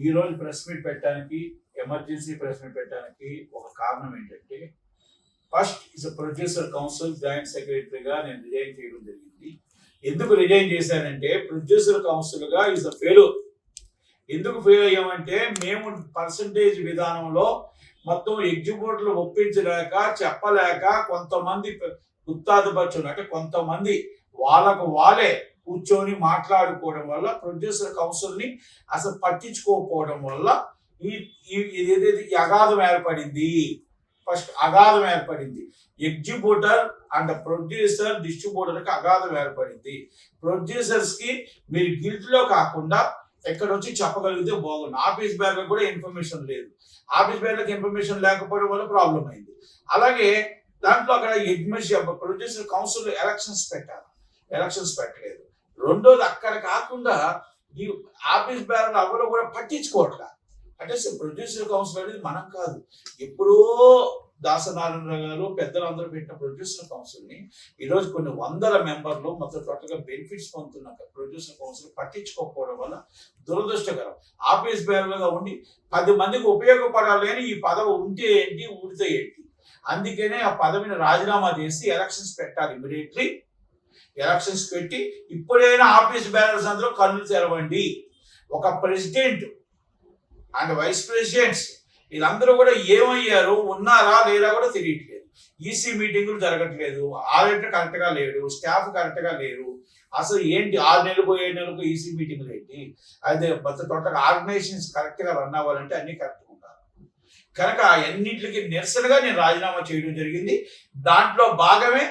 ఈరోజు press meet పెట్టడానికి, emergency press meet పెట్టడానికి ఒక కారణం ఏంటంటే, first is producer council joint సెక్రటరీగా నేను రిజైన్ చేయడం జరిగింది. ఎందుకు రిజైన్ చేశానంటే, ప్రొడ్యూసర్ కౌన్సిల్గా ఇస్ అ ఫెయిల్యూర్. ఎందుకు ఫెయిల్ అయ్యామంటే, మేము పర్సంటేజ్ విధానంలో మొత్తం ఎగ్జిక్యూటివ్లు ఒప్పించలేక, చెప్పలేక, కొంతమంది గుత్తాధిపత్యులు అంటే కొంతమంది వాళ్ళకు వాళ్ళే కూర్చొని మాట్లాడుకోవడం వల్ల, ప్రొడ్యూసర్ కౌన్సిల్ని అసలు పట్టించుకోకపోవడం వల్ల ఈ అగాధం ఏర్పడింది. ఫస్ట్ అగాధం ఏర్పడింది. ఎగ్జిక్యూటర్ అండ్ ప్రొడ్యూసర్ డిస్ట్రిబ్యూటర్కి అగాధం ఏర్పడింది. ప్రొడ్యూసర్స్కి మీరు గిల్ట్లో కాకుండా ఎక్కడ వచ్చి చెప్పగలిగితే బాగుంది. ఆఫీస్ బ్యాగ్ కూడా ఇన్ఫర్మేషన్ లేదు. ఆఫీస్ బ్యాగ్లకు ఇన్ఫర్మేషన్ లేకపోవడం వల్ల ప్రాబ్లం అయింది. అలాగే దాంట్లో అక్కడ ప్రొడ్యూసర్ కౌన్సిల్ ఎలక్షన్స్ పెట్టారు, ఎలక్షన్స్ పెట్టలేదు. రెండోది అక్కడ కాకుండా ఈ ఆఫీస్ బ్యాగ్ ఎవరు కూడా పట్టించుకోవట్లా. అంటే ప్రొడ్యూసర్ కౌన్సిల్ అనేది మనం కాదు, ఎప్పుడో దాసనారాయణ గారు పెద్దలందరూ పెట్టిన ప్రొడ్యూసర్ కౌన్సిల్ని ఈరోజు కొన్ని వందల మెంబర్లు మొత్తం టోటల్గా బెనిఫిట్స్ పొందుతున్న ప్రొడ్యూసర్ కౌన్సిల్ పట్టించుకోకపోవడం వల్ల దురదృష్టకరం. ఆఫీస్ బేరలుగా ఉండి 10 మందికి ఉపయోగపడాలి అని ఈ పదవి ఉంటే ఏంటి, ఊడితే ఏంటి. అందుకనే ఆ పదవిని రాజీనామా చేసి ఎలక్షన్స్ పెట్టాలి. ఇమీడియట్లీ ఎలక్షన్స్ పెట్టి ఇప్పుడైనా ఆఫీస్ బేరర్స్ అందరూ కళ్ళు తెరవండి. ఒక ప్రెసిడెంట్ అండ్ వైస్ ప్రెసిడెంట్స్ వీళ్ళందరూ కూడా ఏమయ్యారు, ఉన్నారా లేదా కూడా తెలియట్లేదు. ఈసీ మీటింగులు జరగట్లేదు, ఆడిటర్ కరెక్ట్గా లేడు, స్టాఫ్ కరెక్ట్గా లేరు. అసలు ఏంటి 6 నెలలకు 7 నెలలకు ఈసీ మీటింగులు ఏంటి? అయితే టోటల్ ఆర్గనైజేషన్స్ కరెక్ట్గా రన్ అవ్వాలంటే అన్ని కరెక్ట్గా ఉండాలి. కనుక అన్నింటికి నిరసనగా నేను రాజీనామా చేయడం జరిగింది. దాంట్లో భాగమే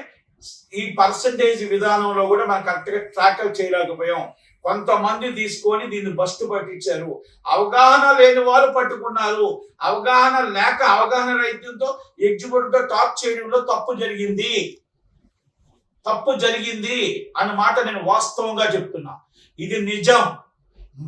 ఈ పర్సంటేజ్ విధానంలో కూడా మనం కరెక్ట్గా ట్రాకల్ చేయలేకపోయాం. కొంతమంది తీసుకొని దీన్ని బస్టు పట్టించారు. అవగాహన లేని వారు పట్టుకున్నారు. అవగాహన లేక, అవగాహన రైతులతో ఎగ్జిక్యూటివ్తో టాక్ చేయడంలో తప్పు జరిగింది అన్నమాట నేను వాస్తవంగా చెప్తున్నా. ఇది నిజం.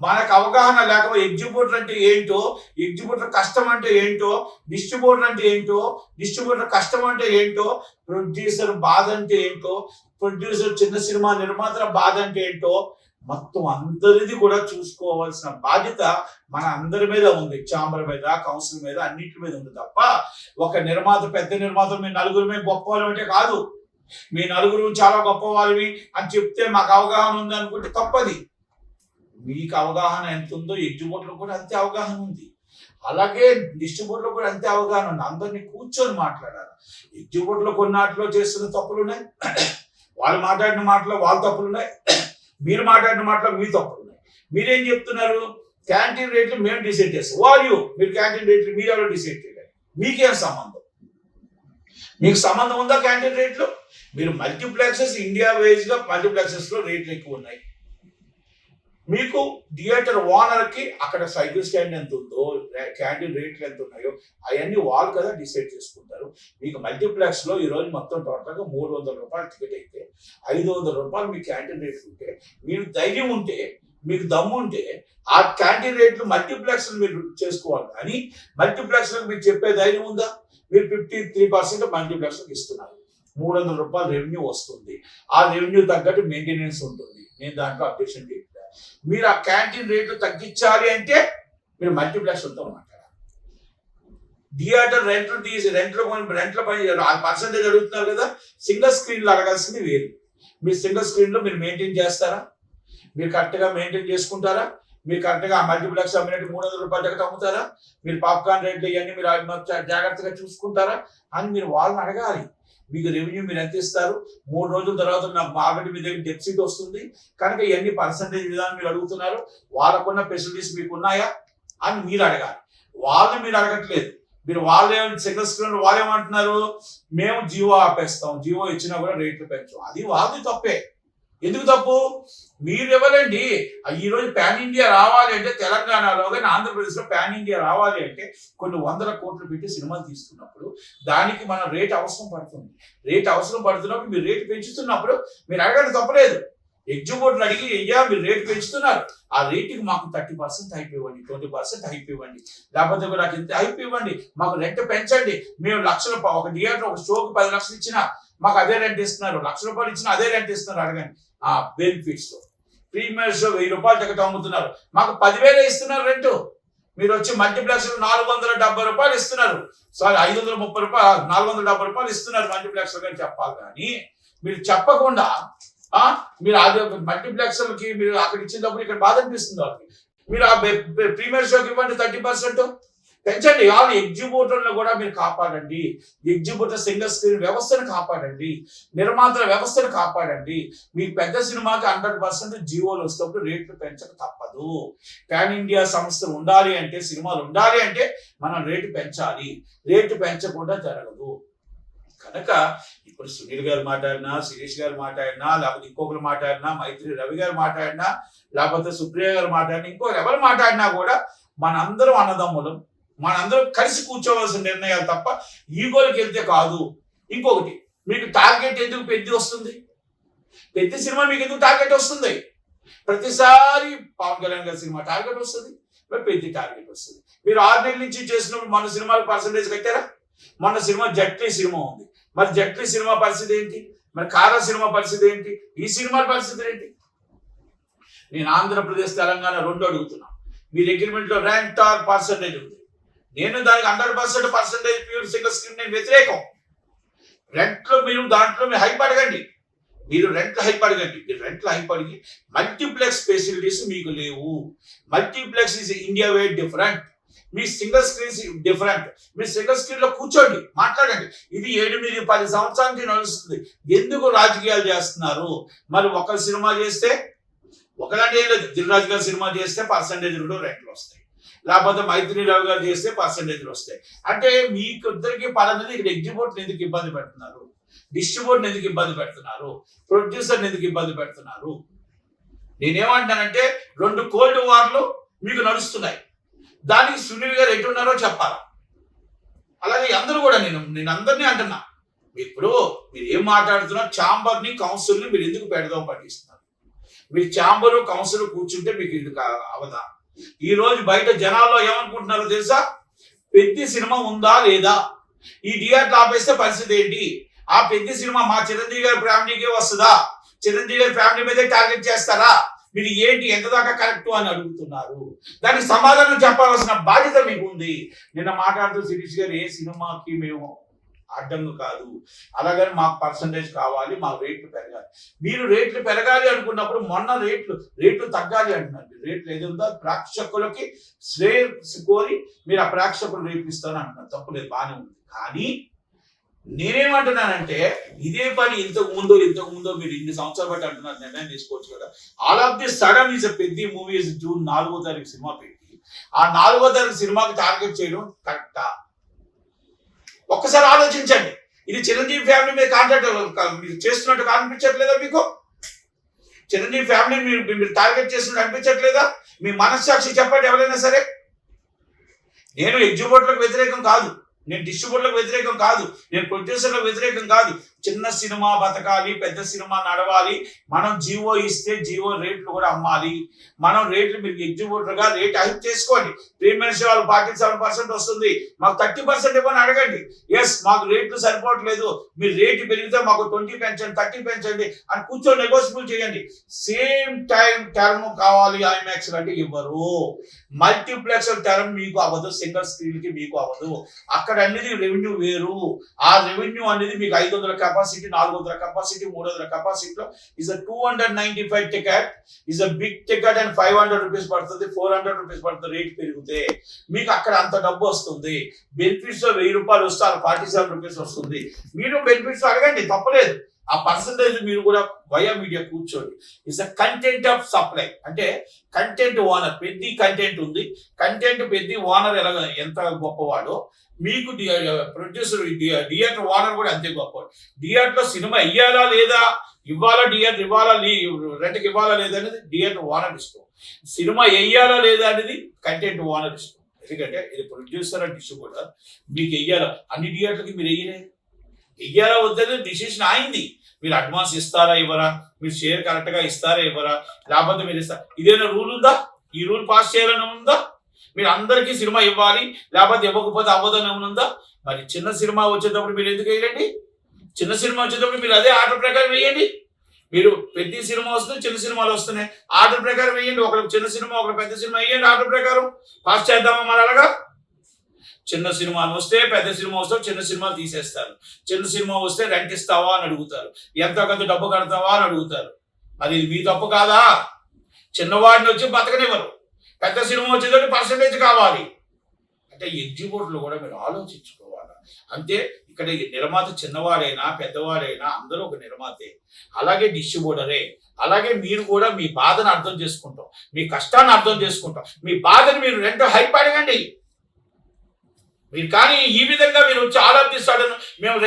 మనకు అవగాహన లేకపోతే ఎగ్జిక్యూటర్ అంటే ఏంటో, ఎగ్జిక్యూటర్ కష్టం అంటే ఏంటో, డిస్ట్రిబ్యూటర్ అంటే ఏంటో, డిస్ట్రిబ్యూటర్ కష్టం అంటే ఏంటో, ప్రొడ్యూసర్ బాధ అంటే ఏంటో, ప్రొడ్యూసర్ చిన్న సినిమా నిర్మాతల బాధ అంటే ఏంటో మొత్తం అందరిది కూడా చూసుకోవాల్సిన బాధ్యత మన అందరి మీద ఉంది. ఛాంబర్ మీద, కౌన్సిల్ మీద, అన్నింటి మీద ఉంది తప్ప ఒక నిర్మాత, పెద్ద నిర్మాతలు మీ నలుగురమే గొప్ప వాళ్ళం అంటే కాదు. మీ నలుగురు చాలా గొప్ప వాళ్ళవి అని చెప్తే మాకు అవగాహన ఉంది అనుకుంటే తప్పది. మీకు అవగాహన ఎంత ఉందో ఎగ్జిక్యూటివ్లో కూడా అంతే అవగాహన ఉంది. అలాగే డిస్ట్రిబ్యూటర్లో కూడా అంతే అవగాహన ఉంది. అందరినీ కూర్చొని మాట్లాడాలి. ఎగ్జిక్యూటివ్లో కొన్నాటిలో చేస్తున్న తప్పులు ఉన్నాయి, వాళ్ళు మాట్లాడిన మాటలో వాళ్ళ తప్పులు ఉన్నాయి, మీరు మాట్లాడిన మాటలో మీ తప్పులు ఉన్నాయి. మీరేం చెప్తున్నారు, క్యాంటీన్ రేట్లు మేము డిసైడ్ చేస్తాం. మీరు క్యాంటీన్ రేట్లు మీరు ఎవరో డిసైడ్ చేయాలి. మీకేం సంబంధం? మీకు సంబంధం ఉందా క్యాంటీన్ రేట్లు? మీరు మల్టీప్లెక్సెస్, ఇండియా వైజ్గా మల్టీప్లెక్సెస్లో రేట్లు ఎక్కువ ఉన్నాయి. మీకు థియేటర్ ఓనర్కి అక్కడ సైకిల్ స్టాండ్ ఎంత ఉందో, క్యాంటీన్ రేట్లు ఎంత ఉన్నాయో అవన్నీ వాళ్ళు కదా డిసైడ్ చేసుకుంటారు. మీకు మల్టీప్లెక్స్లో ఈరోజు మొత్తం టోటల్గా 300 రూపాయలు టికెట్ అయితే 500 రూపాయలు మీ క్యాంటీన్ రేట్లు ఉంటే, మీరు ధైర్యం ఉంటే, మీకు దమ్ము ఉంటే ఆ క్యాంటీన్ రేట్లు మల్టీప్లెక్స్లు మీరు చేసుకోవాలి. కానీ మల్టీప్లెక్స్లకు మీరు చెప్పే ధైర్యం ఉందా? మీరు 53% మల్టీప్లెక్స్లకు ఇస్తున్నారు. 300 రూపాయలు రెవెన్యూ వస్తుంది. ఆ రెవెన్యూ తగ్గట్టు మెయింటెనెన్స్ ఉంటుంది. నేను దాంట్లో అబ్జెక్షన్ చేయట్లేదు. మీరు ఆ క్యాంటీన్ రేట్లు తగ్గించాలి అంటే మీరు మల్టీప్లెక్స్లతో మాట్లాడాలి. థియేటర్ రెంట్లు తీసి రెంట్ల పని పర్సంటేజ్ అడుగుతున్నారు కదా, సింగిల్ స్క్రీన్లో అడగాల్సింది వేరు. మీరు సింగిల్ స్క్రీన్లో మీరు మెయింటైన్ చేస్తారా? మీరు కరెక్ట్గా మెయింటైన్ చేసుకుంటారా? మీరు కరెక్ట్గా మల్టీప్లెక్స్ అమ్మినట్టు 300 రూపాయల దగ్గర అమ్ముతారా? మీరు పాప్కార్న్ రేట్లు ఇవన్నీ మీరు జాగ్రత్తగా చూసుకుంటారా అని మీరు వాళ్ళని అడగాలి. మీకు రెవెన్యూ మీరు ఎంత ఇస్తారు? 3 రోజుల తర్వాత నాకు ఆల్రెడీ మీ దగ్గర డెఫిసిట్ వస్తుంది కనుక ఇవన్నీ పర్సంటేజ్ విధానం మీరు అడుగుతున్నారు. వాళ్ళకున్న ఫెసిలిటీస్ మీకు ఉన్నాయా అని మీరు అడగాలి. వాళ్ళని మీరు అడగట్లేదు. మీరు వాళ్ళే సింగిల్ స్క్రీన్ వాళ్ళేమంటున్నారు, మేము జియో ఆపేస్తాం, జియో ఇచ్చినా కూడా రేట్లు పెంచాం. అది వాళ్ళది తప్పే. ఎందుకు తప్పు? మీరు ఇవ్వలేండి. ఈరోజు పాన్ ఇండియా రావాలి అంటే, తెలంగాణలో కానీ ఆంధ్రప్రదేశ్లో పాన్ ఇండియా రావాలి అంటే కొన్ని 100 కోట్లు పెట్టి సినిమాలు తీసుకున్నప్పుడు దానికి మన రేట్ అవసరం పడుతుంది. రేట్ అవసరం పడుతున్నప్పుడు మీరు రేటు పెంచుతున్నప్పుడు మీరు అడగడం తప్పలేదు. ఎగ్జిక్యూటివ్ అడిగి అయ్యా మీరు రేటు పెంచుతున్నారు, ఆ రేటుకి మాకు 30% అయిపోయివ్వండి, 20% అయిపోయివ్వండి, లేకపోతే నాకు ఇంత అయిపోయివ్వండి, మాకు రెంట్ పెంచండి. మేము ఒక థియేటర్ ఒక షోకి 10 లక్షలు ఇచ్చినా మాకు అదే రెంట్ ఇస్తున్నారు, ₹1,00,000 ఇచ్చినా అదే రెంట్ ఇస్తున్నారు. అడగండి. బెనిఫిట్స్ ప్రీమియర్ షో ₹1000 టికెట్ అమ్ముతున్నారు, మాకు 10,000 ఇస్తున్నారు రెంట్. మీరు వచ్చి మల్టీప్లెక్స్ 470 రూపాయలు ఇస్తున్నారు, సారీ 530 రూపాయలు, 470 రూపాయలు ఇస్తున్నారు మల్టీప్లెక్స్ అని చెప్పాలి. కానీ మీరు చెప్పకుండా మీరు అది మల్టీప్లెక్స్లకి మీరు అక్కడ ఇచ్చినప్పుడు ఇక్కడ బాధ అనిపిస్తుంది వాళ్ళకి. మీరు ఆ ప్రీమియర్ షోకి ఇవ్వండి 30% పెంచండి. వాళ్ళు ఎగ్జిబ్యూటర్లు కూడా మీరు కాపాడండి, ఎగ్జిబ్యూటర్ సింగిల్ స్క్రీన్ వ్యవస్థను కాపాడండి, నిర్మాతల వ్యవస్థను కాపాడండి. మీ పెద్ద సినిమాకి 100% జీవోలు వస్తున్నప్పుడు రేట్లు పెంచక తప్పదు. పాన్ ఇండియా సంస్థ ఉండాలి అంటే, సినిమాలు ఉండాలి అంటే మనం రేటు పెంచాలి, రేటు పెంచకుండా జరగదు. కనుక ఇప్పుడు సునీల్ గారు మాట్లాడినా, శిరీష్ గారు మాట్లాడినా, లేకపోతే ఇంకొకరు మాట్లాడినా, మైత్రి రవి గారు మాట్లాడినా, లేకపోతే సుప్రియ గారు మాట్లాడినా, ఇంకొకరు ఎవరు మాట్లాడినా కూడా మనందరం అన్నదమ్ములం, మనందరం కలిసి కూర్చోవలసిన నిర్ణయాలు తప్ప ఈగోలకి వెళ్తే కాదు. ఇంకొకటి, మీకు టార్గెట్ ఎందుకు పెద్ద వస్తుంది? పెద్ద సినిమా మీకు ఎందుకు టార్గెట్ వస్తుంది? ప్రతిసారి పవన్ కళ్యాణ్ గారి సినిమా టార్గెట్ వస్తుంది, పెద్ద టార్గెట్ వస్తుంది. మీరు 6 నెలల నుంచి చేసినప్పుడు మన సినిమాలకు పర్సంటేజ్ కట్టారా? మన సినిమా జట్లీ సినిమా ఉంది, మరి జట్లీ సినిమా పరిస్థితి ఏంటి? మరి కారా సినిమా పరిస్థితి ఏంటి? ఈ సినిమాల పరిస్థితి ఏంటి? నేను ఆంధ్రప్రదేశ్ తెలంగాణ 2 అడుగుతున్నా. మీరు అగ్రిమెంట్లో రెంట్ ఆర్ పర్సంటేజ్ ఉంది, నేను దానికి 100% పర్సంటేజ్ ప్యూర్ సింగిల్ స్క్రీన్ నేను వ్యతిరేకం. రెంట్లో మీరు దాంట్లో మీరు హైప్ అడగండి, మీరు రెంట్లు హైప్ అడగండి. మీరు రెంట్లు హైప్ అడిగి మల్టీప్లెక్స్ ఫెసిలిటీస్ మీకు లేవు. Multiplex is India way different, me single screens different. మీరు సింగిల్ స్క్రీన్ లో కూర్చోండి, మాట్లాడండి. ఇది 7-10 సంవత్సరాల నుంచి నడుస్తుంది. ఎందుకు రాజకీయాలు చేస్తున్నారు? మరి ఒక సినిమా చేస్తే ఒకలాంటి ఏం లేదు. దిల్రాజు గారు సినిమా చేస్తే పర్సంటేజ్లు రెంట్లు వస్తాయి, లేకపోతే మైత్రి రావు గారు చేస్తే పర్సంటేజ్లు వస్తాయి. అంటే మీకు ఇద్దరికి పరమది. ఇక్కడ ఎగ్జిబ్యూటర్ ఎందుకు ఇబ్బంది పెడుతున్నారు? డిస్ట్రిబ్యూటర్ ఎందుకు ఇబ్బంది పెడుతున్నారు? ప్రొడ్యూసర్ ఎందుకు ఇబ్బంది పెడుతున్నారు? నేనేమంటానంటే 2 కోల్డ్ వార్లు మీకు నడుస్తున్నాయి, దానికి సునీల్ గారు ఎటున్నారో చెప్పాలా. అలాగే అందరూ కూడా నేను అందరినీ అంటున్నా, ఇప్పుడు మీరు ఏం మాట్లాడుతున్నారు? ఛాంబర్ని కౌన్సిల్ని మీరు ఎందుకు పెడదాం పట్టిస్తున్నారు? మీరు ఛాంబరు కౌన్సిల్ కూర్చుంటే మీకు ఇది అవదా? ఈ రోజు బయట జనాల్లో ఏమనుకుంటున్నారో తెలుసా? పెద్ద సినిమా ఉందా లేదా, ఈ థియేటర్ ఆపేస్తే పరిస్థితి ఏంటి, ఆ పెద్ద సినిమా మా చిరంజీవి గారి ఫ్యామిలీకే వస్తుందా, చిరంజీవి గారి ఫ్యామిలీ మీదే టార్గెట్ చేస్తారా, మీరు ఏంటి ఎంత దాకా కరెక్ట్ అని అడుగుతున్నారు. దానికి సమాధానం చెప్పాల్సిన బాధ్యత మీకు ఉంది. నిన్న మాట్లాడుతూ శిరీష్ గారు, ఏ సినిమాకి మేము అడ్డంగా కాదు, అలాగని మాకు పర్సంటేజ్ కావాలి, మాకు రేట్లు పెరగాలి. మీరు రేట్లు పెరగాలి అనుకున్నప్పుడు మొన్న రేట్లు తగ్గాలి అంటున్నారు. రేట్లు ఏదో ప్రేక్షకులకి శ్రేయస్సు కోరి మీరు ఆ ప్రేక్షకులు రేట్లు ఇస్తారని అంటున్నారు, తప్పులేదు, బాగానే ఉంది. కానీ నేనేమంటున్నానంటే ఇదే పని ఇంతకు ముందో మీరు ఇన్ని సంవత్సరాలు బట్టి అంటున్నారు, నిర్ణయం తీసుకోవచ్చు కదా. All of the sudden is పెద్ద మూవీ జూన్ 4వ తారీఖు సినిమా పెట్టి ఆ 4వ తారీఖు సినిమాకి టార్గెట్ చేయడం కరెక్టా? ఒక్కసారి ఆలోచించండి. ఇది చిరంజీవి ఫ్యామిలీ మీద కాంట్రాక్ట్ మీరు చేస్తున్నట్టు అనిపించట్లేదా? మీకు చిరంజీవి ఫ్యామిలీ మీరు టార్గెట్ చేస్తున్నట్టు అనిపించట్లేదా? మీ మనస్సాక్షి చెప్పండి ఎవరైనా సరే. నేను ఎగ్జిబ్యూటర్లకు వ్యతిరేకం కాదు, నేను డిస్ట్రిబ్యూటర్లకు వ్యతిరేకం కాదు, నేను ప్రొడ్యూసర్లకు వ్యతిరేకం కాదు. చిన్న సినిమా బతకాలి, పెద్ద సినిమా నడవాలి. మనం జీవో ఇస్తే జీవో రేట్లు కూడా అమ్మాలి. మనం రేట్లు మీరు ఎగ్జిబ్యూటర్గా రేట్ హైక్ చేసుకోండి. ప్రీమియర్ షో 47% వస్తుంది, మాకు 30% ఇవ్వని అడగండి. ఎస్ మాకు రేట్లు సరిపోవట్లేదు, మీరు రేటు పెరిగితే మాకు 20 పెంచండి, 30 పెంచండి అని కూర్చొని నెగోషియబుల్ చేయండి. సేమ్ టైం టర్మ్ కావాలి ఐమాక్స్ అంటే ఇవ్వరు. మల్టీప్లెక్స్ టర్మ్ మీకు అవ్వదు, సింగిల్ స్క్రీన్ కి మీకు అవ్వదు. అక్కడ అనేది రెవెన్యూ వేరు. ఆ రెవెన్యూ అనేది మీకు 500 కెపాసిటీ, 400 కెపాసిటీ, 300 కెపాసిటీలో is 295 ticket is a big ticket and 500 rupees పడుతుంది, 400 రూపీస్ పడుతుంది. రేట్ పెరిగితే మీకు అక్కడ అంత డబ్బు వస్తుంది. బెనిఫిట్స్ 1000 రూపాయలు వస్తే 47 రూపీస్ వస్తుంది. మీరు బెనిఫిట్స్ అడగండి, తప్పలేదు. ఆ పర్సంటేజ్ మీరు కూడా వయా మీడియా కూర్చోండి. It's a content of supply. అంటే కంటెంట్ ఓనర్ పెద్ద కంటెంట్ ఉంది, కంటెంట్ పెద్ద ఓనర్ ఎంత గొప్పవాడో మీకు ప్రొడ్యూసర్ థియేటర్ ఓనర్ కూడా అంతే గొప్పవాడు. థియేటర్లో సినిమా ఇవ్వాలా లేదా, ఇవ్వాలా థియేటర్ ఇవ్వాలా, రెంట్కి ఇవ్వాలా లేదా అనేది థియేటర్ ఓనర్ ఇష్టం. సినిమా వెయ్యాలా లేదా అనేది కంటెంట్ ఓనర్ ఇష్టం. ఎందుకంటే ఇది ప్రొడ్యూసర్ అండ్ డిస్ట్రిబ్యూటర్. మీకు వెయ్యాలా, అన్ని థియేటర్కి మీరు వెయ్యాలా వద్దని డిసిషన్ అయింది. మీరు అడ్వాన్స్ ఇస్తారా ఇవ్వరా, మీరు షేర్ కరెక్ట్గా ఇస్తారా ఇవ్వరా, లేకపోతే మీరు ఇస్తారా, ఇదేనా రూల్ ఉందా? ఈ రూల్ పాస్ చేయాలని ఉందా? మీరు అందరికీ సినిమా ఇవ్వాలి, లేకపోతే ఇవ్వకపోతే అవ్వదని ఉందా? మరి చిన్న సినిమా వచ్చేటప్పుడు మీరు ఎందుకు వేయండి? చిన్న సినిమా వచ్చేటప్పుడు మీరు అదే ఆర్డర్ ప్రకారం వేయండి. మీరు పెద్ద సినిమా వస్తుంది, చిన్న సినిమాలు వస్తున్నాయి, ఆర్డర్ ప్రకారం వేయండి. ఒకరికి చిన్న సినిమా, ఒకరికి పెద్ద సినిమా వేయండి ఆర్డర్ ప్రకారం. పాస్ చేద్దామా మరి అలాగా? చిన్న సినిమాలు వస్తే పెద్ద సినిమా వస్తే చిన్న సినిమాలు తీసేస్తారు. చిన్న సినిమా వస్తే రెంట్ ఇస్తావా అని అడుగుతారు, ఎంత కొంత డబ్బు కడతావా అని అడుగుతారు. మరి ఇది మీ తప్పు కాదా? చిన్నవాడిని వచ్చి బతకనివ్వరు, పెద్ద సినిమా వచ్చేదంటే పర్సంటేజ్ కావాలి. అంటే ఎగ్జిక్యూటివ్లు కూడా మీరు ఆలోచించుకోవాలి. అంతే. ఇక్కడ నిర్మాత చిన్నవాడైనా పెద్దవాడైనా అందరూ ఒక నిర్మాతే, అలాగే డిస్ట్రిబ్యూటరే. అలాగే మీరు కూడా మీ బాధను అర్థం చేసుకుంటాం, మీ కష్టాన్ని అర్థం చేసుకుంటాం. మీ బాధను మీరు రెండో హైప్ అడగండి. మీరు కానీ ఈ విధంగా మీరు వచ్చి ఆలోచిస్తాడని మేము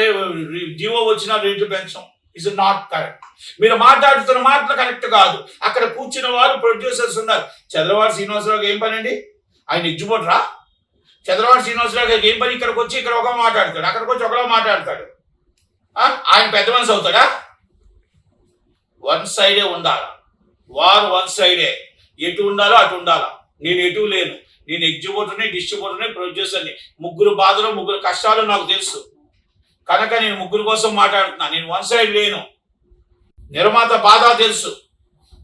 జీవో వచ్చిన రేట్లు పెంచాం, ఇస్ నాట్ కరెక్ట్. మీరు మాట్లాడుతున్న మాటలు కరెక్ట్ కాదు. అక్కడ కూర్చున్న వాళ్ళు ప్రొడ్యూసర్స్ ఉన్నారు. చంద్రబాబు శ్రీనివాసరావుకి ఏం పని అండి? ఆయన ఎగ్జిక్యూటరా? చంద్రబాబు శ్రీనివాసరావు గారికి ఏం పని? ఇక్కడికి వచ్చి ఇక్కడ ఒక మాట్లాడతాడు, అక్కడికి వచ్చి ఒకలా మాట్లాడతాడు. ఆయన పెద్ద మనిషి అవుతాడా? వన్ సైడే ఉండాలి, వారు వన్ సైడే. ఎటు ఉండాలో అటు ఉండాలా. నేను ఎటు లేను. నేను ఎగ్జిక్యూటర్ని, డిస్ట్రిబ్యూటర్ని, ప్రొడ్యూసర్ని. ముగ్గురు బాధలు, ముగ్గురు కష్టాలు నాకు తెలుసు కనుక నేను ముగ్గురు కోసం మాట్లాడుతున్నా. నేను వన్ సైడ్ లేను. నిర్మాత బాధ తెలుసు,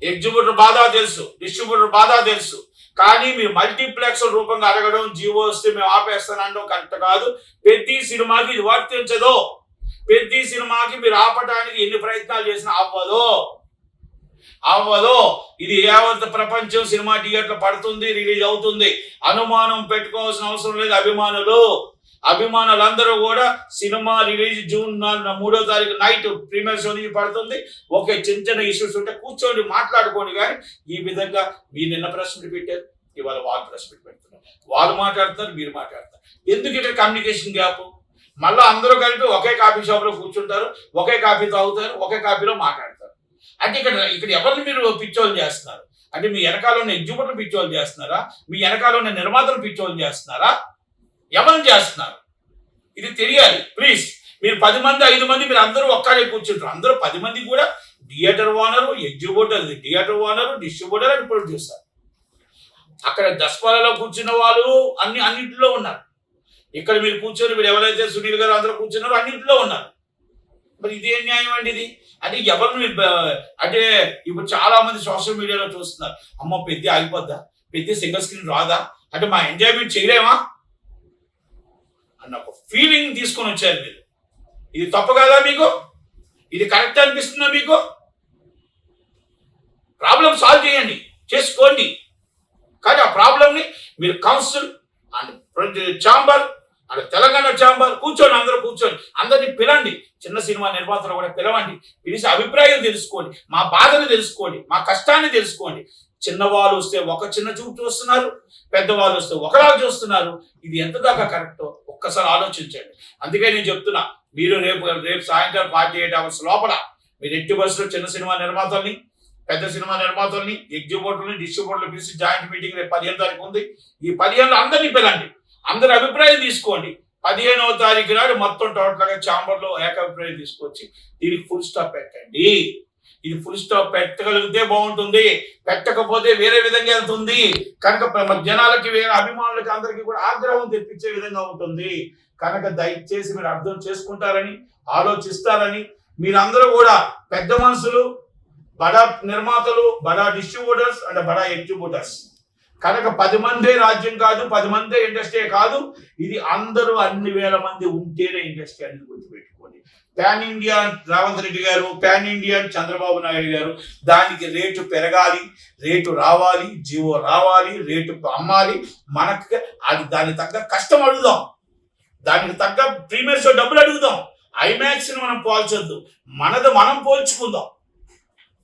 ఎగ్జిక్యూటర్ బాధ తెలుసు, డిస్ట్రిబ్యూటర్ బాధ తెలుసు. కానీ మీరు మల్టీప్లెక్స్ రూపంగా అడగడం, జీవో వస్తే మేము ఆపేస్తానడం కరెక్ట్ కాదు. ప్రతి సినిమాకి ఇది వర్తించదు. ప్రతి సినిమాకి మీరు ఆపడానికి ఎన్ని ప్రయత్నాలు చేసినా అవ్వదు. ఇది యావత్ ప్రపంచం సినిమా థియేటర్ పడుతుంది, రిలీజ్ అవుతుంది. అనుమానం పెట్టుకోవాల్సిన అవసరం లేదు. అభిమానులందరూ కూడా సినిమా రిలీజ్ జూన్ 3వ తారీఖు నైట్ ప్రీమియర్ షో నుంచి పడుతుంది. ఓకే, చిన్న ఇష్యూస్ ఉంటే కూర్చోండి, మాట్లాడుకోండి. కానీ ఈ విధంగా మీరు నిన్న ప్రెస్ మీట్ పెట్టారు, ఇవాళ వాళ్ళు ప్రెస్ మీట్ పెడుతున్నారు. వాళ్ళు మాట్లాడుతున్నారు, మీరు మాట్లాడతారు. ఎందుకు ఇక్కడ కమ్యూనికేషన్ గ్యాప్? మళ్ళీ అందరూ కలిపి ఒకే కాఫీ షాప్లో కూర్చుంటారు, ఒకే కాఫీ తాగుతారు, ఒకే కాఫీలో మాట్లాడతారు. అంటే ఇక్కడ ఎవరిని మీరు పిచ్చోలు చేస్తున్నారు? అంటే మీ వెనకాల ఉన్న ఎగ్జిక్యూటివ్ పిచ్చోలు చేస్తున్నారా? మీ వెనకాల ఉన్న నిర్మాతలు పిచ్చోలు చేస్తున్నారా? ఎవరు చేస్తున్నారు? ఇది తెలియాలి ప్లీజ్. మీరు 10 మంది 5 మంది మీరు అందరూ ఒక్కడే కూర్చుంటారు. అందరూ 10 మంది కూడా theatre owner, executor, theatre owner, distributor and producer. అక్కడ దసపాలలో కూర్చున్న వాళ్ళు అన్నింటిలో ఉన్నారు. ఇక్కడ మీరు కూర్చొని మీరు ఎవరైతే సునీల్ గారు అందరూ కూర్చున్నారో అన్నింటిలో ఉన్నారు. మరి ఇది ఏం న్యాయం అండి? ఇది అంటే ఎవరిని అంటే ఇప్పుడు చాలా మంది సోషల్ మీడియాలో చూస్తున్నారు, అమ్మ పెద్ద ఆగిపోద్దా, పెద్ద సింగిల్ స్క్రీన్ రాదా, అంటే మా ఎంజాయ్మెంట్ చేయలేమా అన్న ఒక ఫీలింగ్ తీసుకొని వచ్చారు మీరు. ఇది తప్పు కదా మీకు? ఇది కరెక్ట్ అనిపిస్తుందా మీకు? ప్రాబ్లం సాల్వ్ చేయండి, చేసుకోండి. కానీ ఆ ప్రాబ్లంని మీరు council and chamber and Telangana chamber కూర్చోండి, అందరూ కూర్చోండి, అందరినీ పిలండి. చిన్న సినిమా నిర్మాతలు కూడా పిలవండి, పిలిచి అభిప్రాయం తెలుసుకోండి, మా బాధను తెలుసుకోండి, మా కష్టాన్ని తెలుసుకోండి. చిన్నవాళ్ళు వస్తే ఒక చిన్న చూపు చూస్తున్నారు, పెద్దవాళ్ళు వస్తే ఒకలా చూస్తున్నారు. ఇది ఎంత దాకా కరెక్టో ఒక్కసారి ఆలోచించండి. అందుకే నేను చెప్తున్నా, మీరు రేపు సాయంత్రం 48 hours లోపల మీరు ఎట్టి బస్సులో చిన్న సినిమా నిర్మాతల్ని, పెద్ద సినిమా నిర్మాతల్ని, ఎగ్జిక్యూటివ్ని, డిస్ట్రిబ్యూటర్లు పిలిచి జాయింట్ మీటింగ్ రేపు 15వ తారీఖు ఉంది. ఈ 15లో అందరినీ పిలండి, అందరి అభిప్రాయం తీసుకోండి. 15వ తారీఖు నాడు మొత్తం టోటల్గా ఛాంబర్లో ఏకాభిప్రాయం తీసుకొచ్చి దీనికి ఫుల్ స్టాప్ పెట్టండి. ఇది ఫుల్ స్టాప్ పెట్టగలిగితే బాగుంటుంది, పెట్టకపోతే వేరే విధంగా వెళ్తుంది. కనుక జనాలకి, వేరే అభిమానులకి అందరికీ కూడా ఆగ్రహం తెప్పించే విధంగా ఉంటుంది. కనుక దయచేసి మీరు అర్థం చేసుకుంటారని, ఆలోచిస్తారని, మీరందరూ కూడా పెద్ద మనుషులు, బడా నిర్మాతలు, బడా డిస్ట్రిబ్యూటర్స్ అండ్ బడా ఎగ్జిక్యూటర్స్. కనుక 10 మందే రాజ్యం కాదు, 10 మందే ఇండస్ట్రీ కాదు. ఇది అందరూ అన్ని వేల మంది ఉంటేనే ఇండస్ట్రీ అని గుర్తుపెట్టుకోండి. పాన్ ఇండియా రేవంత్ రెడ్డి గారు, పాన్ ఇండియా చంద్రబాబు నాయుడు గారు. దానికి రేటు పెరగాలి, రేటు రావాలి, జీవో రావాలి, రేటు అమ్మాలి. మనకు అది దానికి తగ్గ కష్టం అడుగుదాం, దానికి తగ్గ ప్రీమియర్ షో డబ్బులు అడుగుదాం. ఐమాక్స్ని మనం పోల్చొద్దు, మనది మనం పోల్చుకుందాం.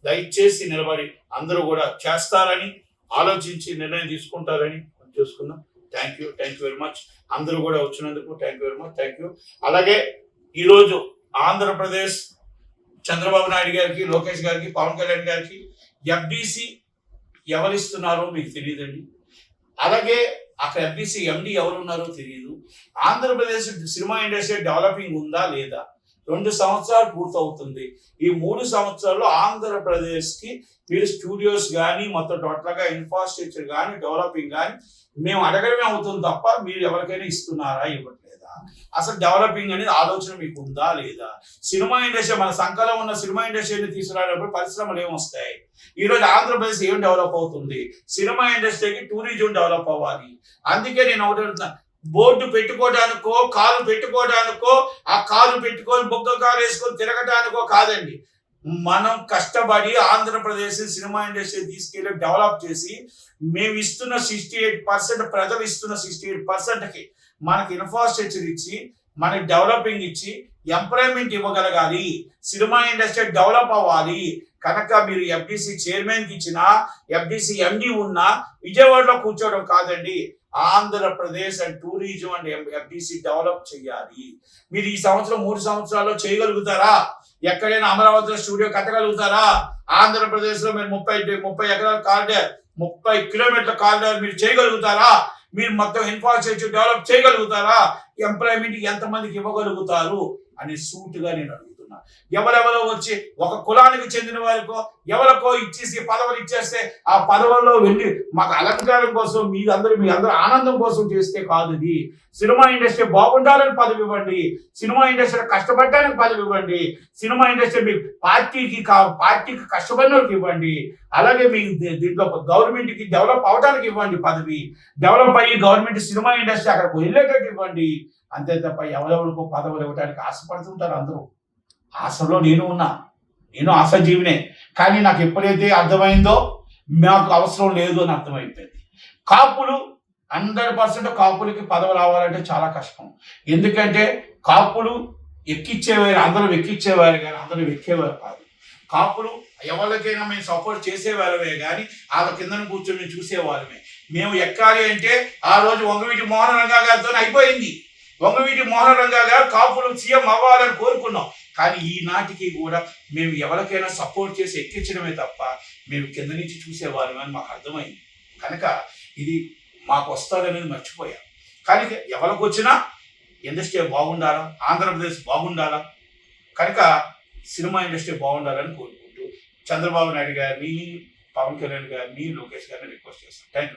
దయచేసి నిలబడి అందరూ కూడా చేస్తారని ఆలోచించి నిర్ణయం తీసుకుంటారని చూసుకుందాం. Thank you very much. అందరూ కూడా వచ్చినందుకు thank you very much. Thank you. అలాగే ఈరోజు ఆంధ్రప్రదేశ్ చంద్రబాబు నాయుడు గారికి, లోకేష్ గారికి, పవన్ కళ్యాణ్ గారికి ఎఫ్డిసి ఎవరిస్తున్నారో మీకు తెలియదండి. అలాగే అక్కడ ఎఫ్డిసి ఎండి ఎవరున్నారో తెలియదు. ఆంధ్రప్రదేశ్ సినిమా ఇండస్ట్రీ డెవలపింగ్ ఉందా లేదా, 2 సంవత్సరాలు పూర్తవుతుంది. ఈ 3 సంవత్సరాల్లో ఆంధ్రప్రదేశ్కి మీరు స్టూడియోస్ కానీ మొత్తం టోటల్గా ఇన్ఫ్రాస్ట్రక్చర్ కానీ డెవలపింగ్ కానీ మేము అడగడమే అవుతుంది తప్ప మీరు ఎవరికైనా ఇస్తున్నారా ఇవ్వట్లేదా? అసలు డెవలపింగ్ అనేది ఆలోచన మీకు ఉందా లేదా? సినిమా ఇండస్ట్రీ మన సంకలం ఉన్న సినిమా ఇండస్ట్రీని తీసుకురానప్పుడు పరిశ్రమలు ఏమొస్తాయి? ఈరోజు ఆంధ్రప్రదేశ్ ఏం డెవలప్ అవుతుంది? సినిమా ఇండస్ట్రీకి టూరిజం డెవలప్ అవ్వాలి. అందుకే నేను ఒకటి అడుగుతున్నాను, బోర్డు పెట్టుకోవడానికో కాలు పెట్టుకోవడానికో ఆ కాలు పెట్టుకొని బొగ్గ కాలు వేసుకొని తిరగటానికో కాదండి. మనం కష్టపడి ఆంధ్రప్రదేశ్ సినిమా ఇండస్ట్రీ తీసుకెళ్ళి డెవలప్ చేసి మేము ఇస్తున్న 68% ప్రజలు ఇస్తున్న 68%కి మనకి ఇన్ఫ్రాస్ట్రక్చర్ ఇచ్చి మనకి డెవలపింగ్ ఇచ్చి ఎంప్లాయ్మెంట్ ఇవ్వగలగాలి. సినిమా ఇండస్ట్రీ డెవలప్ అవ్వాలి. కనుక మీరు ఎఫ్డిసి చైర్మన్కి ఇచ్చినా ఎఫ్డిసి ఎండి ఉన్నా విజయవాడలో కూర్చోవడం కాదండి. Andhra Pradesh and tourism and FDC develop చేయాలి. మీరు ఈ సంవత్సరం 3 సంవత్సరాల్లో చేయగలుగుతారా? ఎక్కడైనా అమరావతిలో స్టూడియో కట్టగలుగుతారా? ఆంధ్రప్రదేశ్లో మీరు 30 ఎకరాల కారిడార్ 30 కిలోమీటర్ల కారిడార్ మీరు చేయగలుగుతారా? మీరు మొత్తం ఇన్ఫ్రాస్ట్రక్చర్ డెవలప్ చేయగలుగుతారా? ఎంప్లాయ్మెంట్ ఎంతమందికి ఇవ్వగలుగుతారు అని సూటుగా నేను అడుగుతున్నా. ఎవరెవరో వచ్చి ఒక కులానికి చెందిన వారికో ఎవరికో ఇచ్చేసి పదవులు ఇచ్చేస్తే ఆ పదవుల్లో వెళ్ళి మాకు అలంకారం కోసం మీ అందరూ ఆనందం కోసం చేస్తే కాదు. ఇది సినిమా ఇండస్ట్రీ బాగుండాలని పదవి ఇవ్వండి. సినిమా ఇండస్ట్రీ కష్టపడడానికి పదవి ఇవ్వండి. సినిమా ఇండస్ట్రీ మీ పార్టీకి కష్టపడిన వాళ్ళకి ఇవ్వండి. అలాగే మీ దీంట్లో గవర్నమెంట్కి డెవలప్ అవడానికి ఇవ్వండి పదవి. డెవలప్ అయ్యి గవర్నమెంట్ సినిమా ఇండస్ట్రీ అక్కడికి వెళ్ళేటట్టు ఇవ్వండి. అంతే తప్ప ఎవరెవరికో పదవులు ఇవ్వడానికి ఆశపడుతుంటారు అందరూ. ఆశలో నేను ఆశాజీవినే. కానీ నాకు ఎప్పుడైతే అర్థమైందో నాకు అవసరం లేదు అని అర్థమైపోయింది. కాపులు 100% కాపులకి పదవి రావాలంటే చాలా కష్టం. ఎందుకంటే కాపులు ఎక్కిచ్చేవారు, అందరూ ఎక్కిచ్చేవారు కానీ అందరూ ఎక్కేవారు కాదు. కాపులు ఎవరికైనా మేము సపోర్ట్ చేసేవారమే కానీ వాళ్ళ కిందను కూర్చొని మేము చూసేవారమే. మేము ఎక్కాలి అంటే ఆ రోజు వంగవీటి మోహన రంగా గారితో అయిపోయింది. వంగవీటి మోహన రంగా గారు కాపులు సీఎం అవ్వాలని కోరుకున్నాం. కానీ ఈనాటికి కూడా మేము ఎవరికైనా సపోర్ట్ చేసి ఎక్కించడమే తప్ప మేము కింద నుంచి చూసేవారు అని మాకు అర్థమైంది. కనుక ఇది మాకు వస్తుందనేది మర్చిపోయాం. కానీ ఎవరికి వచ్చినా ఇండస్ట్రీ బాగుండాలా, ఆంధ్రప్రదేశ్ బాగుండాలా, కనుక సినిమా ఇండస్ట్రీ బాగుండాలని కోరుకుంటూ చంద్రబాబు నాయుడు గారిని, పవన్ కళ్యాణ్ గారిని, లోకేష్ గారిని రిక్వెస్ట్ చేస్తాను. Thank you.